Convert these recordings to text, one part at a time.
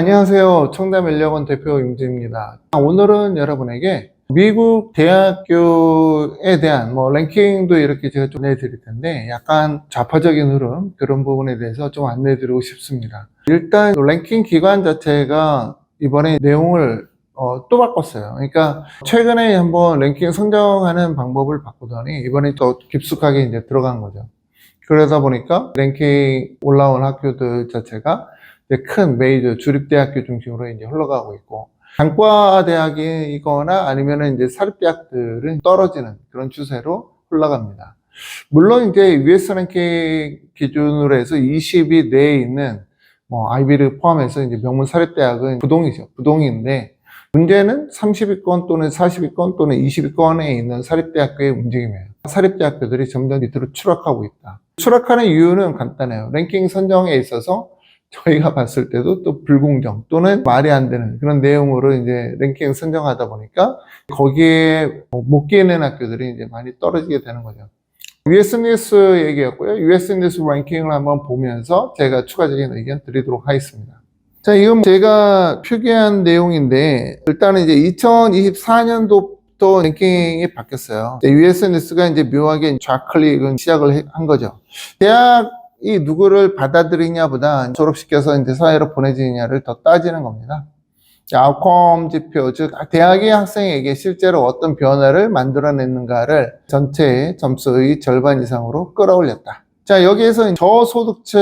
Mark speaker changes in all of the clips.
Speaker 1: 안녕하세요. 청담인력원 대표 임지입니다. 오늘은 여러분에게 미국 대학교에 대한 랭킹도 이렇게 제가 좀 내드릴 텐데 약간 좌파적인 흐름 그런 부분에 대해서 좀 안내드리고 싶습니다. 일단 랭킹 기관 자체가 이번에 내용을 또 바꿨어요. 그러니까 최근에 한번 랭킹 선정하는 방법을 바꾸더니 이번에 또 깊숙하게 이제 들어간 거죠. 그러다 보니까 랭킹 올라온 학교들 자체가 이제 큰 메이저 주립대학교 중심으로 이제 흘러가고 있고, 단과 대학이거나 아니면은 이제 사립대학들은 떨어지는 그런 추세로 흘러갑니다. 물론 이제 US 랭킹 기준으로 해서 20위 내에 있는 아이비를 포함해서 이제 명문 사립대학은 부동이죠. 부동인데 문제는 30위권 또는 40위권 또는 20위권에 있는 사립대학교의 움직임이에요. 사립대학교들이 점점 밑으로 추락하고 있다. 추락하는 이유는 간단해요. 랭킹 선정에 있어서 저희가 봤을 때도 또 불공정 또는 말이 안 되는 그런 내용으로 이제 랭킹 선정하다 보니까 거기에 못 끼는 학교들이 이제 많이 떨어지게 되는 거죠. US 뉴스 얘기였고요. US 뉴스 랭킹을 한번 보면서 제가 추가적인 의견 드리도록 하겠습니다. 자, 이건 제가 표기한 내용인데 일단은 이제 2024년도부터 랭킹이 바뀌었어요. US 뉴스가 이제 묘하게 좌클릭은 시작을 한 거죠. 대학이 누구를 받아들이냐보다 졸업시켜서 이제 사회로 보내지느냐를 더 따지는 겁니다. 아웃컴 지표, 즉 대학이 학생에게 실제로 어떤 변화를 만들어냈는가를 전체의 점수의 절반 이상으로 끌어올렸다. 자, 여기에서 저소득층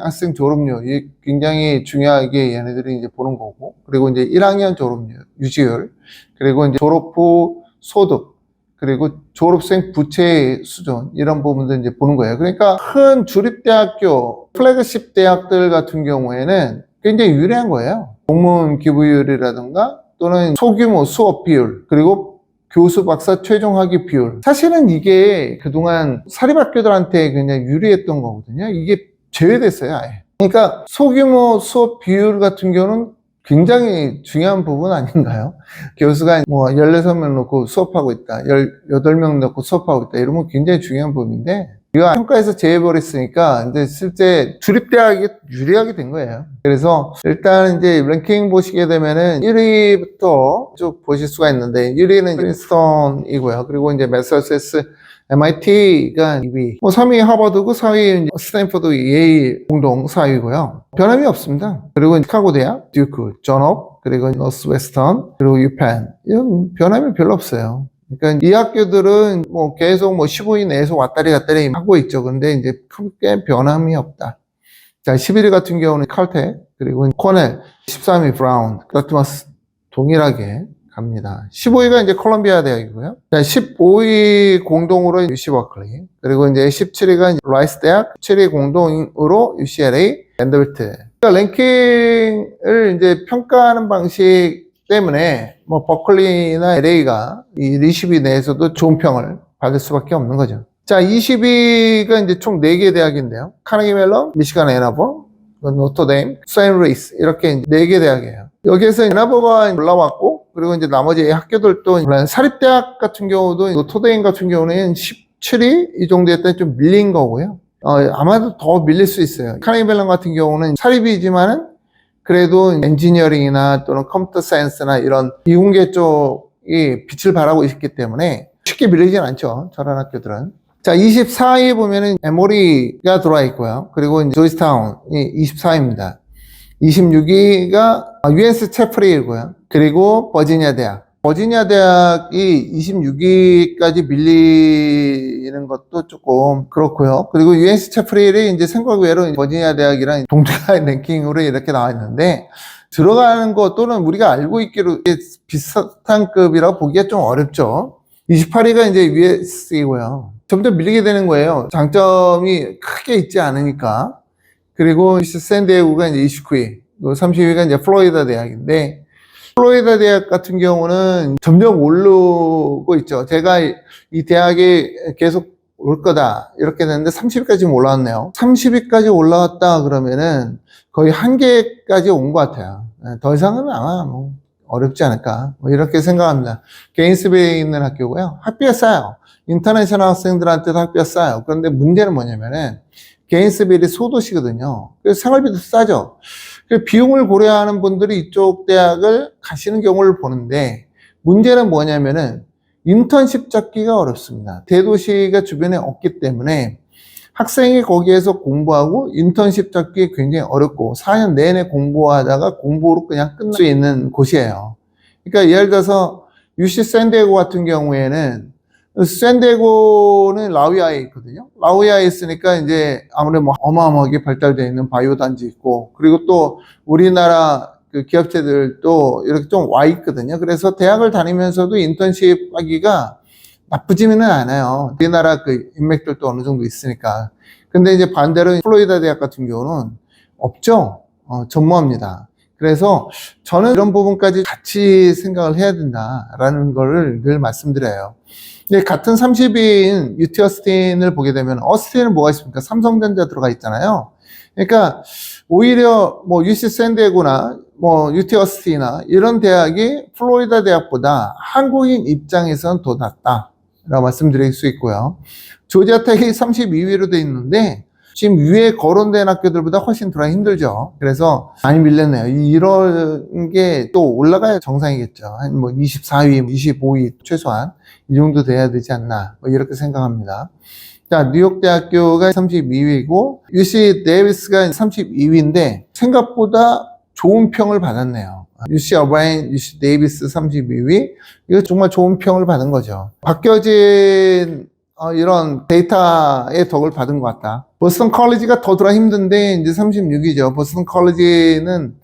Speaker 1: 학생 졸업률이 굉장히 중요하게 얘네들이 이제 보는 거고, 그리고 이제 1학년 졸업률, 유지율, 그리고 이제 졸업 후 소득, 그리고 졸업생 부채 수준, 이런 부분들 이제 보는 거예요. 그러니까 큰 주립대학교, 플래그십 대학들 같은 경우에는 굉장히 유리한 거예요. 공문 기부율이라든가 또는 소규모 수업 비율, 그리고 교수 박사 최종 학위 비율. 사실은 이게 그동안 사립학교들한테 그냥 유리했던 거거든요. 이게 제외됐어요, 아예. 그러니까 소규모 수업 비율 같은 경우는 굉장히 중요한 부분 아닌가요? 교수가 16명 놓고 수업하고 있다, 18명 놓고 수업하고 있다, 이러면 굉장히 중요한 부분인데, 이거 평가에서 제외버렸으니까 이제 실제 주립대학이 유리하게 된 거예요. 그래서 일단 이제 랭킹 보시게 되면은 1위부터 쭉 보실 수가 있는데, 1위는 프린스턴이고요. 그리고 이제 매사추세츠 MIT가 2위, 3위 하버드고 4위 스탠퍼드 예일 공동 4위고요. 변함이 없습니다. 그리고 시카고 대학, 듀크, 존업, 그리고 노스웨스턴, 그리고 유펜, 이런 변함이 별로 없어요. 그러니까 이 학교들은 계속 15위 내에서 왔다리 갔다리 하고 있죠. 근데 이제 크게 변함이 없다. 자, 11위 같은 경우는 칼텍, 그리고 코넬, 13위 브라운, 다트머스 동일하게 갑니다. 15위가 이제 콜롬비아 대학이고요. 자, 15위 공동으로 UC 버클리, 그리고 이제 17위가 라이스 대학, 7위 공동으로 UCLA, 밴더빌트. 그러니까 랭킹을 이제 평가하는 방식 때문에 버클리나 LA가 이 20위 내에서도 좋은 평을 받을 수밖에 없는 거죠. 자, 20위가 이제 총 4개 대학인데요. 카네기 멜론, 미시간 애나버, 노터데임, 세인루이스, 이렇게 4개 대학이에요. 여기에서 애나버가 올라왔고, 그리고 이제 나머지 학교들도 사립대학 같은 경우도 노터데임 같은 경우는 17위 이 정도였더니 좀 밀린 거고요. 아마도 더 밀릴 수 있어요. 카네기 멜론 같은 경우는 사립이지만은 그래도 엔지니어링이나 또는 컴퓨터 사이언스나 이런 이공계 쪽이 빛을 발하고 있기 때문에 쉽게 밀리진 않죠, 저런 학교들은. 자, 24위에 보면은 에모리가 들어와 있고요. 그리고 조지타운이 24위입니다. 26위가 UNC 채플이고요. 그리고 버지니아 대학. 버지니아 대학이 26위까지 밀리는 것도 조금 그렇고요. 그리고 UNC 채플이 이제 생각 외로 버지니아 대학이랑 동등한 랭킹으로 이렇게 나와 있는데, 들어가는 거 또는 우리가 알고 있기로 비슷한 급이라고 보기가 좀 어렵죠. 28위가 이제 US이고요. 점점 밀리게 되는 거예요. 장점이 크게 있지 않으니까. 그리고 샌디에고가 이제 29위, 30위가 이제 플로리다 대학인데, 플로리다 대학 같은 경우는 점점 오르고 있죠. 제가 이 대학에 계속 올 거다 이렇게 됐는데 30위까지 올라왔네요. 30위까지 올라왔다 그러면은 거의 한계까지 온 것 같아요. 더 이상은 아마 어렵지 않을까 이렇게 생각합니다. 게인스베이에 있는 학교고요. 학비가 싸요. 인터내셔널 학생들한테도 학비가 싸요. 그런데 문제는 뭐냐면은 게인스베일이 소도시거든요. 그래서 생활비도 싸죠. 그 비용을 고려하는 분들이 이쪽 대학을 가시는 경우를 보는데, 문제는 뭐냐면은 인턴십 잡기가 어렵습니다. 대도시가 주변에 없기 때문에 학생이 거기에서 공부하고 인턴십 잡기 굉장히 어렵고 4년 내내 공부하다가 공부로 그냥 끝날 수 있는 곳이에요. 그러니까 예를 들어서 UC 샌디에고 같은 경우에는, 샌디에고는 라우야에 있거든요. 라우야에 있으니까 이제 아무래도 뭐 어마어마하게 발달되어 있는 바이오 단지 있고, 그리고 또 우리나라 그 기업체들도 이렇게 좀 와 있거든요. 그래서 대학을 다니면서도 인턴십 하기가 나쁘지는 않아요. 우리나라 그 인맥들도 어느 정도 있으니까. 근데 이제 반대로 플로리다 대학 같은 경우는 없죠. 전무합니다. 그래서 저는 이런 부분까지 같이 생각을 해야 된다라는 거를 늘 말씀드려요. 근데 같은 30위인 UT 어스틴을 보게 되면, 어스틴은 뭐가 있습니까? 삼성전자 들어가 있잖아요. 그러니까 오히려 뭐 UC 샌디에고나 뭐 UT 어스틴이나 이런 대학이 플로리다 대학보다 한국인 입장에서는 더 낫다라고 말씀드릴 수 있고요. 조지아텍이 32위로 돼 있는데 지금 위에 거론된 학교들보다 훨씬 들어가기 힘들죠. 그래서 많이 밀렸네요. 이런 게 또 올라가야 정상이겠죠. 한 뭐 24위, 25위 최소한 이 정도 돼야 되지 않나, 뭐 이렇게 생각합니다. 자, 뉴욕대학교가 32위고 UC 데이비스가 32위인데 생각보다 좋은 평을 받았네요. UC 어바인, UC 데이비스 32위. 이거 정말 좋은 평을 받은 거죠. 바뀌어진 이런 데이터의 덕을 받은 것 같다. 보스턴 컬리지가 더 들어가 힘든데 이제 36위죠. 보스턴 컬리지는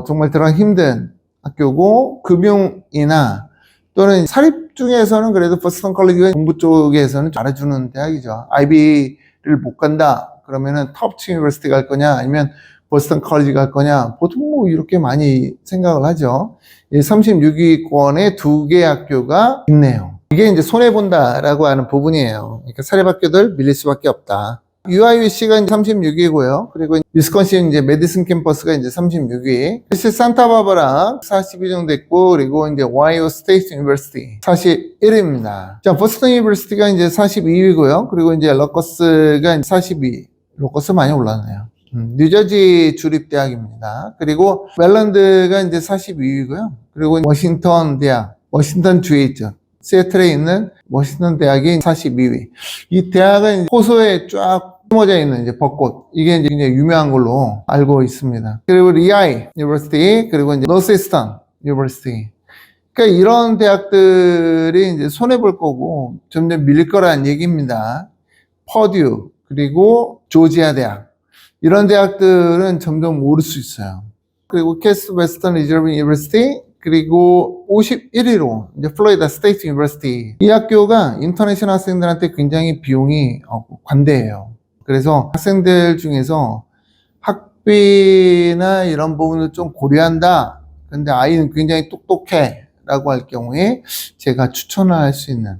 Speaker 1: 정말 들어가 힘든 학교고, 금융이나 또는 사립 중에서는 그래도 보스턴 컬리지가 공부 쪽에서는 잘해주는 대학이죠. 아이비를 못 간다 그러면은 톱치 유니버시티 갈 거냐, 아니면 보스턴 컬리지 갈 거냐, 보통 뭐 이렇게 많이 생각을 하죠. 36위권에 두 개 학교가 있네요. 이게 이제 손해본다라고 하는 부분이에요. 그러니까 사립학교들 밀릴 수밖에 없다. UIUC가 이제 36위고요. 그리고 위스콘신 이제 메디슨 캠퍼스가 이제 36위. UC 산타바바라 40위 정도 있고, 그리고 이제 오하이오 스테이트 유니버시티 41위입니다. 자, 보스턴 유니버시티가 이제 42위고요. 그리고 이제 러커스가 42위. 러커스 많이 올랐네요. 뉴저지 주립대학입니다. 그리고 멜런드가 이제 42위고요. 그리고 워싱턴 대학, 워싱턴 주에 있죠. 시애틀에 있는 워싱턴 대학이 42위. 이 대학은 호수에 쫙 숨어져 있는 이제 벚꽃. 이게 이제 굉장히 유명한 걸로 알고 있습니다. 그리고 리아이 유니버시티, 그리고 이제 노스이스턴 유니버시티. 그러니까 이런 대학들이 이제 손해볼 거고 점점 밀릴 거라는 얘기입니다. 퍼듀, 그리고 조지아 대학. 이런 대학들은 점점 오를 수 있어요. 그리고 캐스 웨스턴 리저브 유니버시티, 그리고 51위로 이제 플로리다 스테이트 유니버시티. 이 학교가 인터내셔널 학생들한테 굉장히 비용이 관대해요. 그래서 학생들 중에서 학비나 이런 부분을 좀 고려한다, 근데 아이는 굉장히 똑똑해 라고 할 경우에 제가 추천을 할 수 있는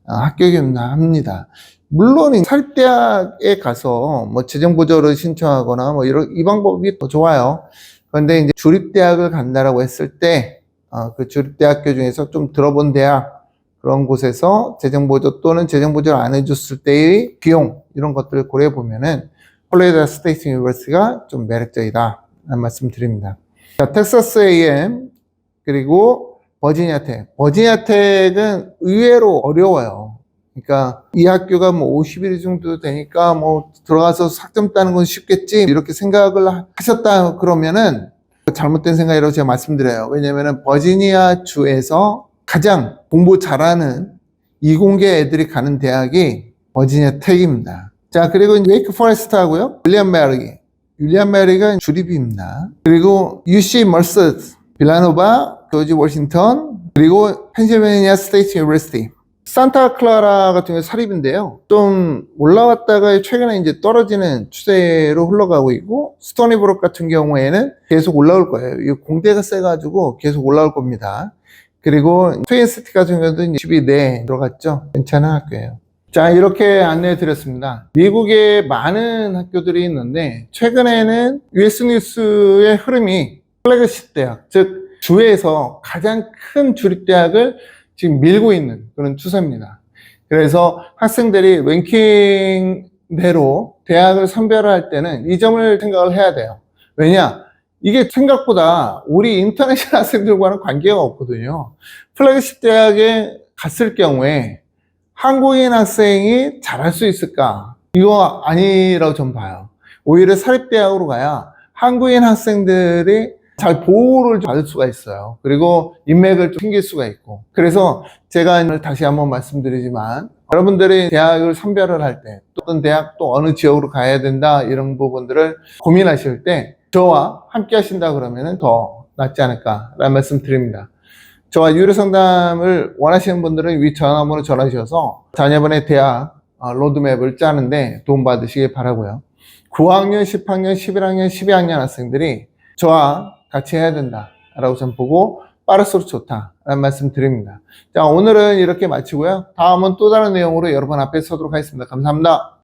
Speaker 1: 학교이긴 합니다. 물론 사립대학에 가서 뭐 재정보조를 신청하거나 뭐 이 방법이 더 좋아요. 그런데 이제 주립대학을 간다라고 했을 때 그 주립대학교 중에서 좀 들어본 대학, 그런 곳에서 재정보조 또는 재정보조를 안 해줬을 때의 비용, 이런 것들을 고려해 보면은 플로리다 스테이트 유니버시티가 좀 매력적이다 라는 말씀 드립니다. 자, 텍사스 A&M, 그리고 버지니아 텍. 버지니아 텍은 의외로 어려워요. 그러니까 이 학교가 뭐 50일 정도 되니까 뭐 들어가서 학점 따는 건 쉽겠지, 이렇게 생각을 하셨다 그러면은 잘못된 생각이라고 제가 말씀드려요. 왜냐면은 버지니아 주에서 가장 공부 잘하는 이공계 애들이 가는 대학이 버지니아 텍입니다. 자, 그리고 웨이크 포레스트 하고요. 윌리엄 메리가 주립입니다. 그리고 UC 머스, 빌라노바, 조지 워싱턴, 그리고 펜실베니아 스테이트 유니버시티. 산타클라라 같은 경우 사립인데요. 좀 올라왔다가 최근에 이제 떨어지는 추세로 흘러가고 있고, 스토니브룩 같은 경우에는 계속 올라올 거예요. 이 공대가 세가지고 계속 올라올 겁니다. 그리고 트윈시티 같은 경우도 10위 내에 들어갔죠. 괜찮은 학교예요. 자, 이렇게 안내해 드렸습니다. 미국에 많은 학교들이 있는데, 최근에는 US 뉴스의 흐름이 플래그십 대학, 즉 주에서 가장 큰 주립대학을 지금 밀고 있는 그런 추세입니다. 그래서 학생들이 랭킹대로 대학을 선별할 때는 이 점을 생각을 해야 돼요. 왜냐? 이게 생각보다 우리 인터내셔널 학생들과는 관계가 없거든요. 플래그십 대학에 갔을 경우에 한국인 학생이 잘할 수 있을까? 이거 아니라고 전 봐요. 오히려 사립대학으로 가야 한국인 학생들이 잘 보호를 받을 수가 있어요. 그리고 인맥을 좀 챙길 수가 있고. 그래서 제가 다시 한번 말씀드리지만 여러분들이 대학을 선별을 할 때 어떤 대학 또 어느 지역으로 가야 된다 이런 부분들을 고민하실 때 저와 함께 하신다 그러면 더 낫지 않을까라는 말씀 드립니다. 저와 유료 상담을 원하시는 분들은 위 전화번호 전화주셔서 자녀분의 대학 로드맵을 짜는데 도움받으시길 바라고요. 9학년, 10학년, 11학년, 12학년 학생들이 저와 같이 해야 된다라고 전 보고 빠를수록 좋다라는 말씀 드립니다. 자, 오늘은 이렇게 마치고요. 다음은 또 다른 내용으로 여러분 앞에 서도록 하겠습니다. 감사합니다.